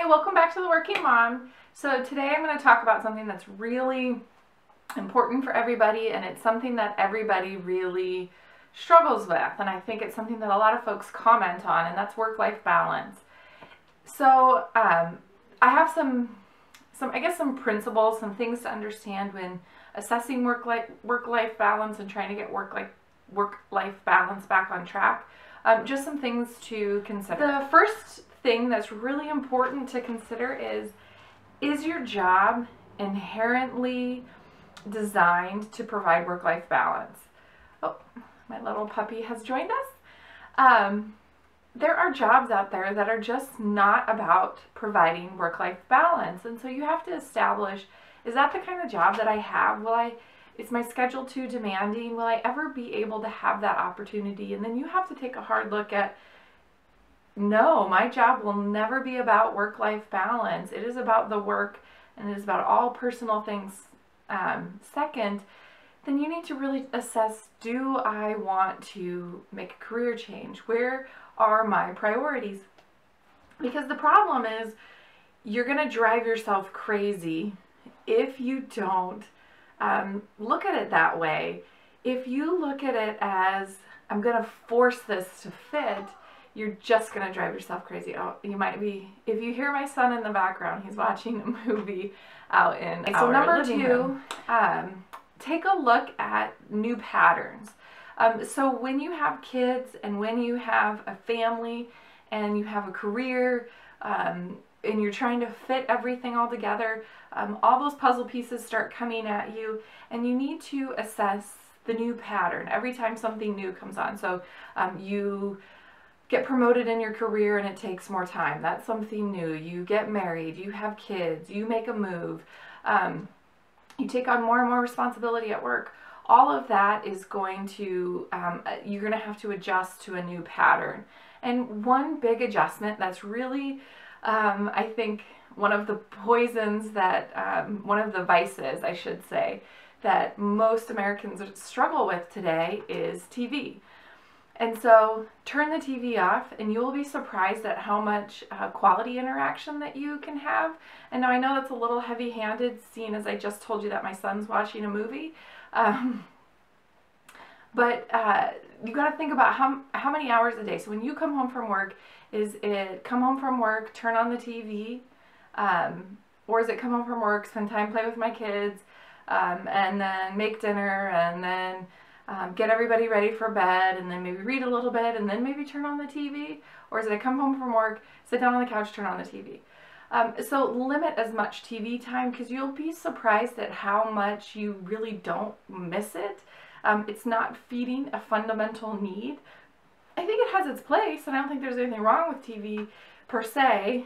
Hi, welcome back to The Working Mom. So today I'm going to talk about something that's really important for everybody, and it's something that everybody really struggles with, and I think it's something that a lot of folks comment on, and that's work-life balance. So I have some principles, some things to understand when assessing work-life balance and trying to get work-life balance back on track. Just some things to consider. The first thing that's really important to consider is your job inherently designed to provide work-life balance? Oh, my little puppy has joined us. There are jobs out there that are just not about providing work-life balance, and so you have to establish, is that the kind of job that I have? Is my schedule too demanding? Will I ever be able to have that opportunity? And then you have to take a hard look at, no, my job will never be about work-life balance. It is about the work, and it is about all personal things. Second, then you need to really assess, do I want to make a career change? Where are my priorities? Because the problem is, you're going to drive yourself crazy if you don't look at it that way. If you look at it as, I'm going to force this to fit, you're just going to drive yourself crazy. Oh, you might be, if you hear my son in the background, he's watching a movie out in our number living room. Take a look at new patterns. So when you have kids and when you have a family and you have a career, and you're trying to fit everything all together, all those puzzle pieces start coming at you, and you need to assess the new pattern every time something new comes on. So you get promoted in your career and it takes more time. That's something new. You get married, you have kids, you make a move, you take on more and more responsibility at work. All of that is going to, you're going to have to adjust to a new pattern. And one big adjustment that's really, I think, one of the poisons that, one of the vices, I should say, that most Americans struggle with today is TV. And so turn the TV off and you will be surprised at how much quality interaction that you can have. And now I know that's a little heavy-handed, seeing as I just told you that my son's watching a movie. But you got to think about how many hours a day. So when you come home from work, is it come home from work, turn on the TV, or is it come home from work, spend time, play with my kids, and then make dinner, and then get everybody ready for bed, and then maybe read a little bit, and then maybe turn on the TV? Or is it I come home from work, sit down on the couch, turn on the TV? So limit as much TV time, because you'll be surprised at how much you really don't miss it. It's not feeding a fundamental need. I think it has its place, and I don't think there's anything wrong with TV per se,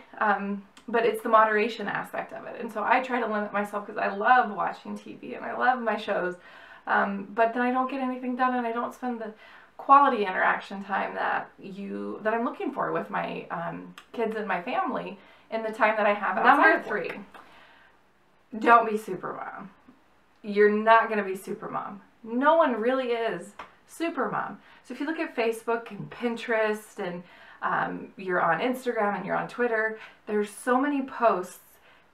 but it's the moderation aspect of it. And so I try to limit myself because I love watching TV and I love my shows, but then I don't get anything done, and I don't spend the quality interaction time that I'm looking for with my kids and my family in the time that I have outside of work. Number 3, don't be super mom. You're not going to be super mom. No one really is super mom. So if you look at Facebook and Pinterest, and you're on Instagram and you're on Twitter, there's so many posts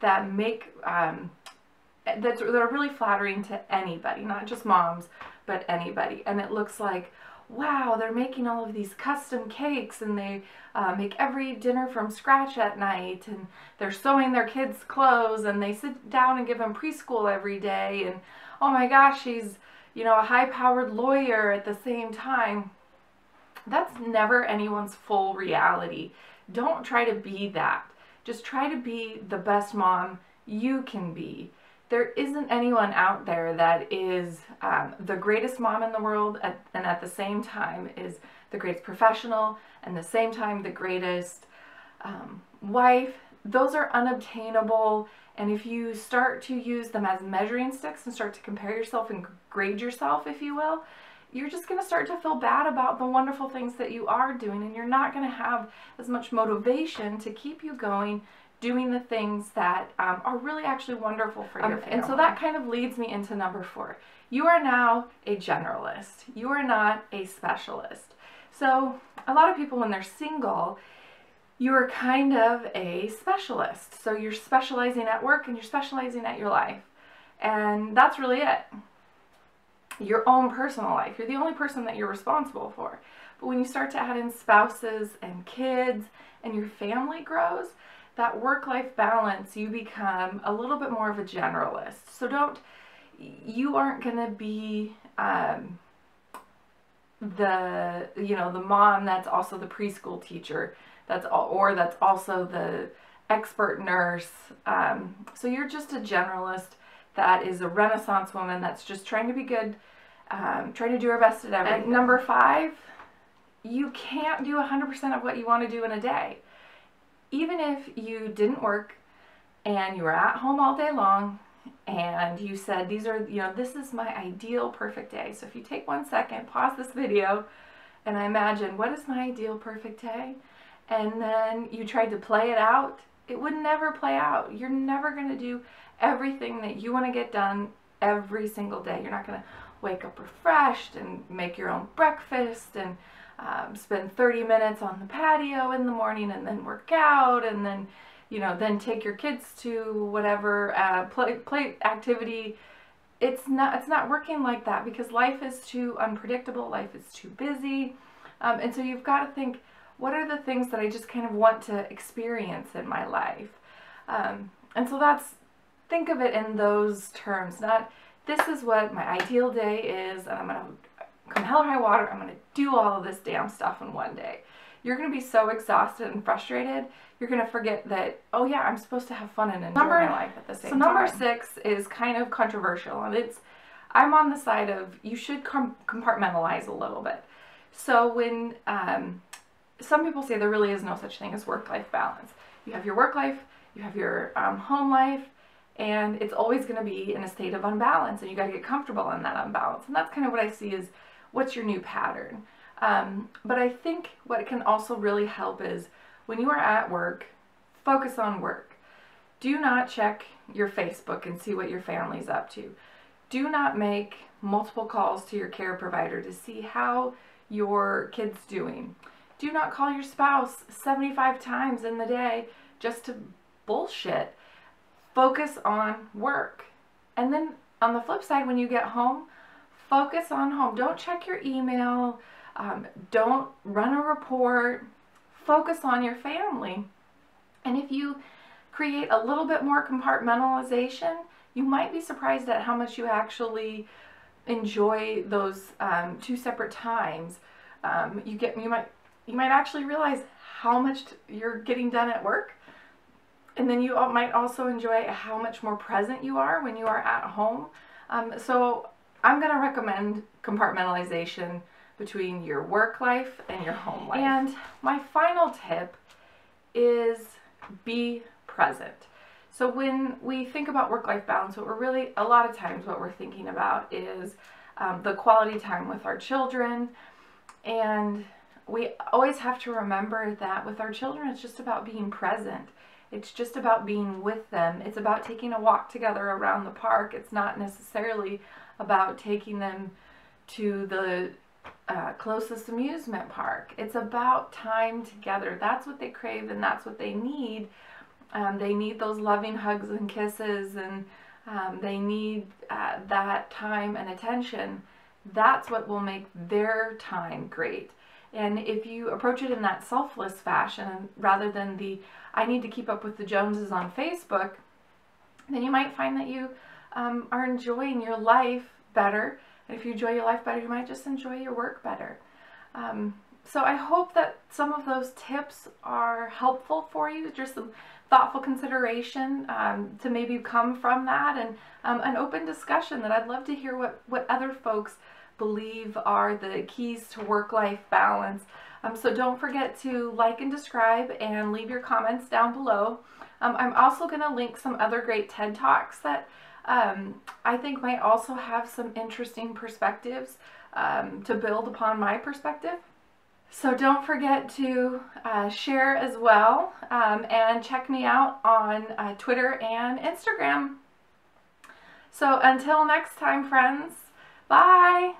that make that are really flattering to anybody, not just moms, but anybody. And it looks like, wow, they're making all of these custom cakes, and they make every dinner from scratch at night, and they're sewing their kids' clothes, and they sit down and give them preschool every day, and oh my gosh, she's, you know, a high-powered lawyer at the same time. That's never anyone's full reality. Don't try to be that. Just try to be the best mom you can be. There isn't anyone out there that is the greatest mom in the world, and at the same time is the greatest professional, and at the same time the greatest wife. Those are unobtainable, and if you start to use them as measuring sticks and start to compare yourself and grade yourself, if you will, you're just going to start to feel bad about the wonderful things that you are doing, and you're not going to have as much motivation to keep you going, doing the things that are really actually wonderful for your family. And so that kind of leads me into number 4. You are now a generalist. You are not a specialist. So a lot of people, when they're single, you're kind of a specialist. So you're specializing at work and you're specializing at your life. And that's really it. Your own personal life. You're the only person that you're responsible for. But when you start to add in spouses and kids and your family grows, that work-life balance, you become a little bit more of a generalist. So you aren't going to be the mom that's also the preschool teacher, that's also the expert nurse. So you're just a generalist that is a Renaissance woman that's just trying to be good, trying to do her best at everything. And number 5, you can't do 100% of what you want to do in a day. Even if you didn't work and you were at home all day long and you said, this is my ideal perfect day. So if you take 1 second, pause this video and imagine, what is my ideal perfect day? And then you tried to play it out, it would never play out. You're never going to do everything that you want to get done every single day. You're not going to wake up refreshed and make your own breakfast and spend 30 minutes on the patio in the morning and then work out and then, then take your kids to whatever play activity. It's not working like that because life is too unpredictable. Life is too busy. And so you've got to think, what are the things that I just kind of want to experience in my life? And so think of it in those terms, not this is what my ideal day is and I'm going to come hell or high water, I'm going to do all of this damn stuff in one day. You're going to be so exhausted and frustrated, you're going to forget that, oh yeah, I'm supposed to have fun and enjoy my life at the same time. So number 6 is kind of controversial, and I'm on the side of you should compartmentalize a little bit. So when some people say there really is no such thing as work-life balance. You have your work life, you have your home life, and it's always going to be in a state of unbalance, and you got to get comfortable in that unbalance. And that's kind of what I see is, what's your new pattern? But I think what can also really help is when you are at work, focus on work. Do not check your Facebook and see what your family's up to. Do not make multiple calls to your care provider to see how your kid's doing. Do not call your spouse 75 times in the day just to bullshit. Focus on work. And then on the flip side, when you get home, focus on home. Don't check your email. Don't run a report. Focus on your family. And if you create a little bit more compartmentalization, you might be surprised at how much you actually enjoy those 2 separate times. You might actually realize how much you're getting done at work. And then you might also enjoy how much more present you are when you are at home. So I'm going to recommend compartmentalization between your work life and your home life. And my final tip is be present. So when we think about work-life balance, a lot of times what we're thinking about is the quality time with our children. And we always have to remember that with our children, it's just about being present. It's just about being with them. It's about taking a walk together around the park. It's not necessarily about taking them to the closest amusement park. It's about time together. That's what they crave and that's what they need. They need those loving hugs and kisses, and they need that time and attention. That's what will make their time great. And if you approach it in that selfless fashion, rather than the I need to keep up with the Joneses on Facebook, then you might find that you are enjoying your life better. And if you enjoy your life better, you might just enjoy your work better. So I hope that some of those tips are helpful for you, just some thoughtful consideration to maybe come from that, and an open discussion that I'd love to hear what other folks believe are the keys to work-life balance. So don't forget to like and subscribe and leave your comments down below. I'm also going to link some other great TED Talks that I think might also have some interesting perspectives to build upon my perspective. So don't forget to share as well, and check me out on Twitter and Instagram. So until next time, friends, bye!